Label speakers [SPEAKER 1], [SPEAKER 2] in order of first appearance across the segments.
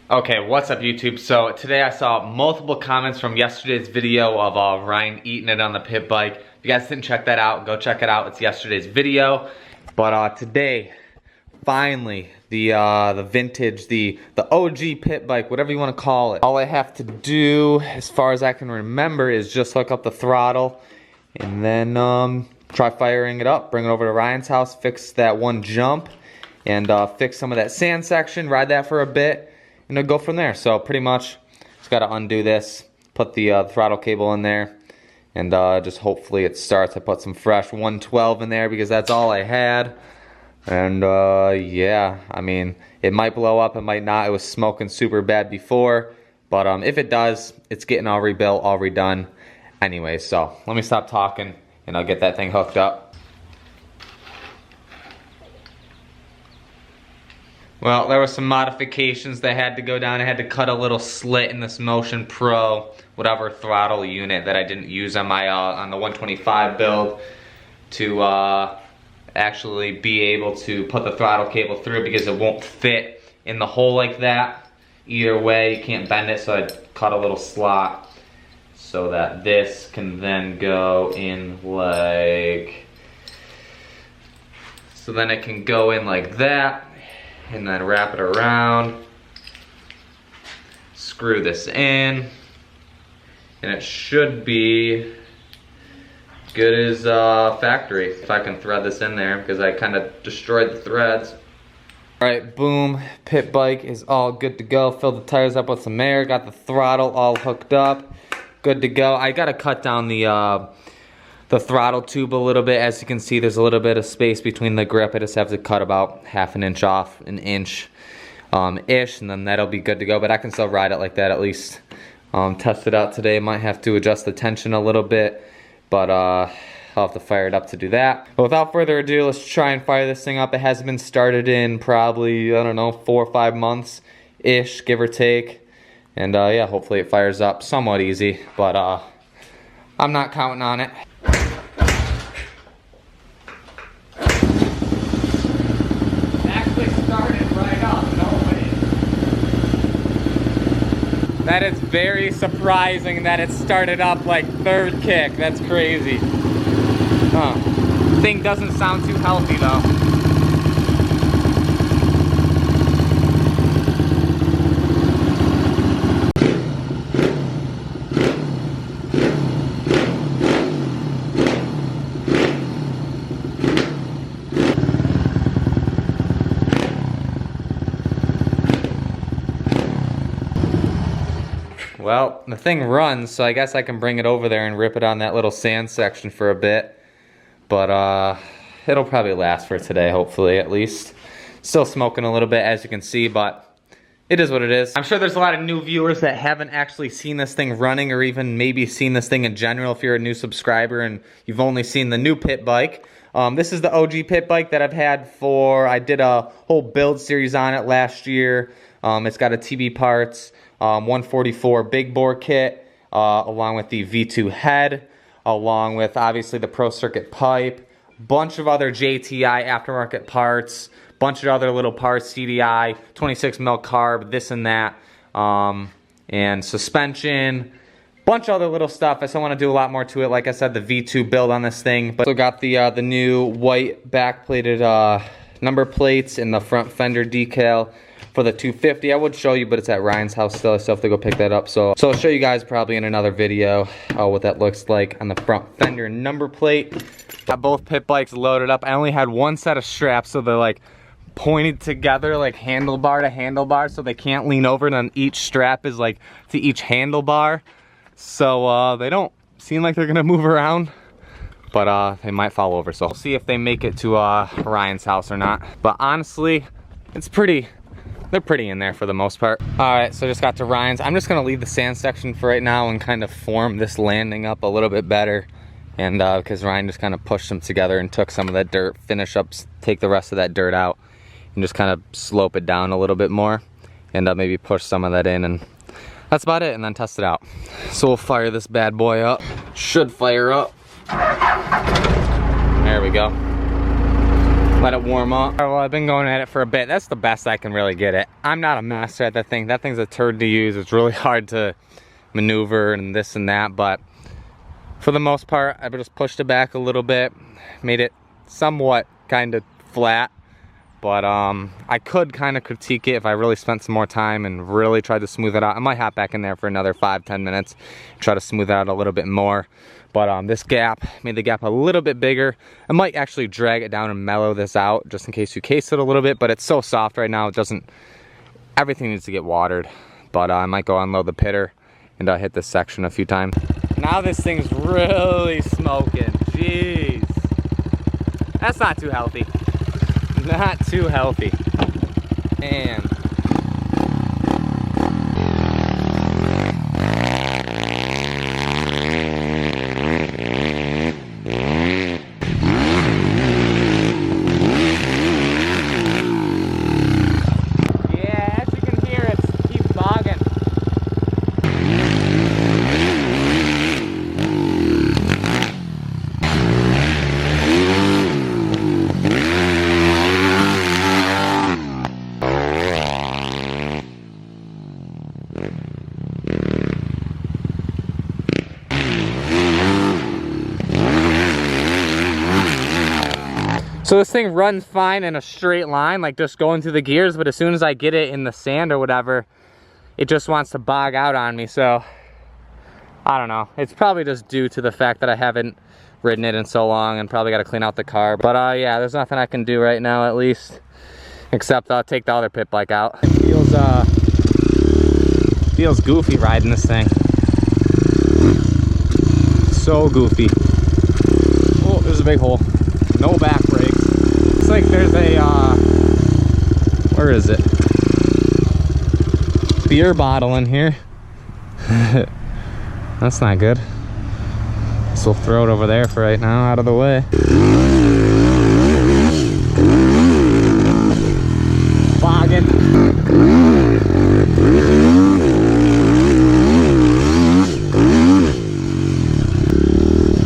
[SPEAKER 1] Okay, what's up YouTube? So today I saw multiple comments from yesterday's video of Ryan eating it on the pit bike. If you guys didn't check that out, go check it out. It's yesterday's video. But today, finally, the vintage, the OG pit bike, whatever you want to call it. All I have to do, as far as I can remember, is just hook up the throttle and then try firing it up, bring it over to Ryan's house, fix that one jump, and fix some of that sand section, ride that for a bit, and then go from there. So pretty much just got to undo this, put the throttle cable in there, and just hopefully it starts. I put some fresh 112 in there because that's all I had. And yeah, I mean, it might blow up, it might not. It was smoking super bad before, but if it does, it's getting all rebuilt, all redone anyway. So let me stop talking and I'll get that thing hooked up. Well, there were some modifications that had to go down. I had to cut a little slit in this Motion Pro, whatever throttle unit that I didn't use on my on the 125 build to actually be able to put the throttle cable through, because it won't fit in the hole like that. Either way, you can't bend it, so I cut a little slot so that this can then go in like, so then it can go in like that, and then wrap it around, screw this in, and it should be good as factory. If I can thread this in there, because I kind of destroyed the threads. Alright, boom, pit bike is all good to go. Filled the tires up with some air, got the throttle all hooked up, good to go. I gotta cut down the throttle tube a little bit. As you can see, there's a little bit of space between the grip. I just have to cut about half an inch off, an inch ish, and then that'll be good to go. But I can still ride it like that at least. Test it out today. Might have to adjust the tension a little bit, but I'll have to fire it up to do that. But without further ado, let's try and fire this thing up. It hasn't been started in probably, I don't know, 4 or 5 months ish, give or take. And yeah, hopefully it fires up somewhat easy, but I'm not counting on it. That is very surprising that it started up like third kick. That's crazy. Huh. Thing doesn't sound too healthy though. Well, the thing runs, so I guess I can bring it over there and rip it on that little sand section for a bit. But it'll probably last for today, hopefully, at least. Still smoking a little bit, as you can see, but it is what it is. I'm sure there's a lot of new viewers that haven't actually seen this thing running, or even maybe seen this thing in general if you're a new subscriber and you've only seen the new pit bike. This is the OG pit bike that I've had for, I did a whole build series on it last year. It's got a TB parts, 144 big bore kit, along with the V2 head, along with obviously the Pro Circuit pipe, bunch of other JTI aftermarket parts, bunch of other little parts, CDI, 26 mil carb, this and that, and suspension, bunch of other little stuff. I still want to do a lot more to it. Like I said, the V2 build on this thing, but still got the new white backplated number plates and the front fender decal for the 250. I would show you, but it's at Ryan's house still. I still have to go pick that up. So I'll show you guys probably in another video what that looks like on the front fender number plate. Got both pit bikes loaded up. I only had one set of straps, so they're like pointed together like handlebar to handlebar, so they can't lean over, and then each strap is like to each handlebar. So they don't seem like they're gonna move around, but they might fall over. So we'll see if they make it to Ryan's house or not. But honestly, it's pretty. They're pretty in there for the most part. All right, so just got to Ryan's. I'm just gonna leave the sand section for right now and kind of form this landing up a little bit better. And because Ryan just kind of pushed them together and took some of that dirt, finish up, take the rest of that dirt out, and just kind of slope it down a little bit more. And maybe push some of that in, and that's about it, and then test it out. So we'll fire this bad boy up. Should fire up. There we go. let it warm up. Well, I've been going at it for a bit. That's the best I can really get it. I'm not a master at that thing. That thing's a turd to use. It's really hard to maneuver and this and that, but for the most part, I just pushed it back a little bit, made it somewhat kind of flat, but I could kind of critique it if I really spent some more time and really tried to smooth it out. I might hop back in there for another 5-10 minutes, try to smooth it out a little bit more. But this gap made the gap a little bit bigger. I might actually drag it down and mellow this out just in case you case it a little bit, but it's so soft right now, it doesn't, everything needs to get watered. But I might go unload the pitter and hit this section a few times. Now this thing's really smoking, jeez. That's not too healthy. Not too healthy. Man. So this thing runs fine in a straight line, like just going through the gears, but as soon as I get it in the sand or whatever, it just wants to bog out on me. So I don't know. It's probably just due to the fact that I haven't ridden it in so long and probably got to clean out the car. But yeah, there's nothing I can do right now, at least, except take the other pit bike out. It feels goofy riding this thing. So goofy. Oh, there's a big hole. No back brakes. It's like there's a, where is it? Beer bottle in here. That's not good. So we'll throw it over there for right now, out of the way. Bogging.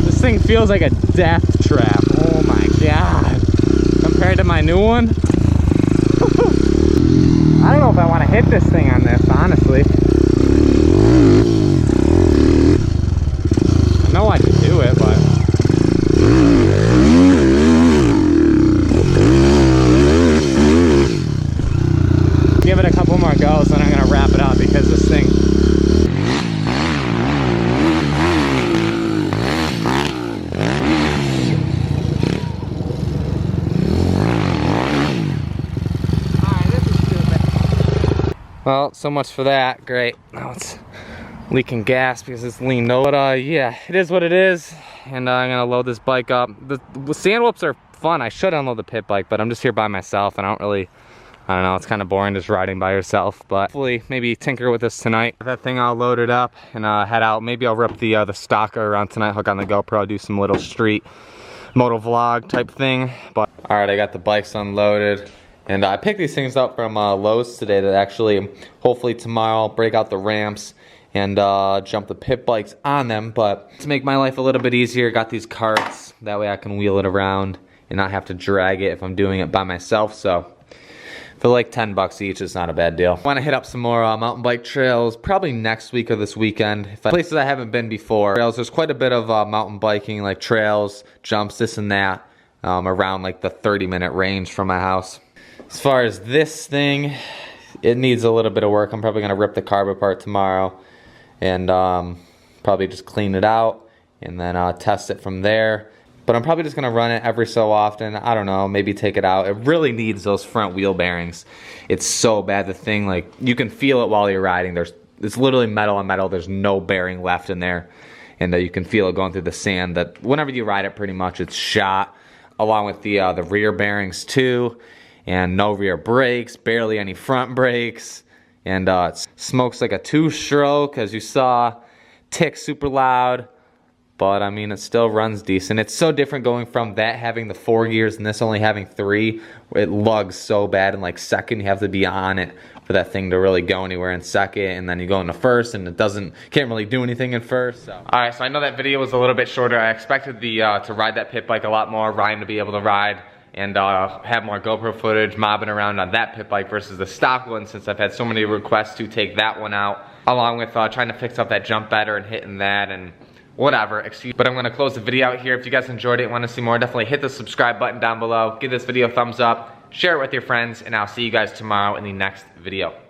[SPEAKER 1] This thing feels like a death trap. Oh my god. Compared to my new one. I don't know if I want to hit this thing on this, honestly. I know I can do it, but give it a couple more goes, then I'm gonna wrap it up because this thing. Well, so much for that. Great. Now it's leaking gas because it's leaned over. But yeah, it is what it is. And I'm gonna load this bike up. The sand whoops are fun. I should unload the pit bike, but I'm just here by myself and I don't know, it's kind of boring just riding by yourself. But hopefully maybe tinker with this tonight. That thing all loaded up and head out. Maybe I'll rip the stocker around tonight, hook on the GoPro, do some little street moto vlog type thing. But all right, I got the bikes unloaded. And I picked these things up from Lowe's today that actually, hopefully tomorrow, I'll break out the ramps and jump the pit bikes on them. But to make my life a little bit easier, got these carts. That way I can wheel it around and not have to drag it if I'm doing it by myself. So for like 10 bucks each, it's not a bad deal. I want to hit up some more mountain bike trails, probably next week or this weekend. Places I haven't been before. There's quite a bit of mountain biking, like trails, jumps, this and that, around like the 30-minute range from my house. As far as this thing, it needs a little bit of work. I'm probably going to rip the carb apart tomorrow and probably just clean it out and then test it from there. But I'm probably just going to run it every so often. I don't know, maybe take it out. It really needs those front wheel bearings. It's so bad. The thing, like, you can feel it while you're riding. It's literally metal on metal. There's no bearing left in there. And you can feel it going through the sand. That whenever you ride it, pretty much it's shot. Along with the rear bearings too. And no rear brakes, barely any front brakes, and it smokes like a 2-stroke, as you saw, ticks super loud, but I mean it still runs decent. It's so different going from that having the 4 gears and this only having 3. It lugs so bad in like second. You have to be on it for that thing to really go anywhere in second, and then you go into first and it can't really do anything in first. So. Alright, so I know that video was a little bit shorter. I expected to ride that pit bike a lot more, Ryan to be able to ride. and have more GoPro footage mobbing around on that pit bike versus the stock one, since I've had so many requests to take that one out, along with trying to fix up that jump better and hitting that and whatever, but I'm gonna close the video out here. If you guys enjoyed it and want to see more, definitely hit the subscribe button down below, give this video a thumbs up, share it with your friends, and I'll see you guys tomorrow in the next video.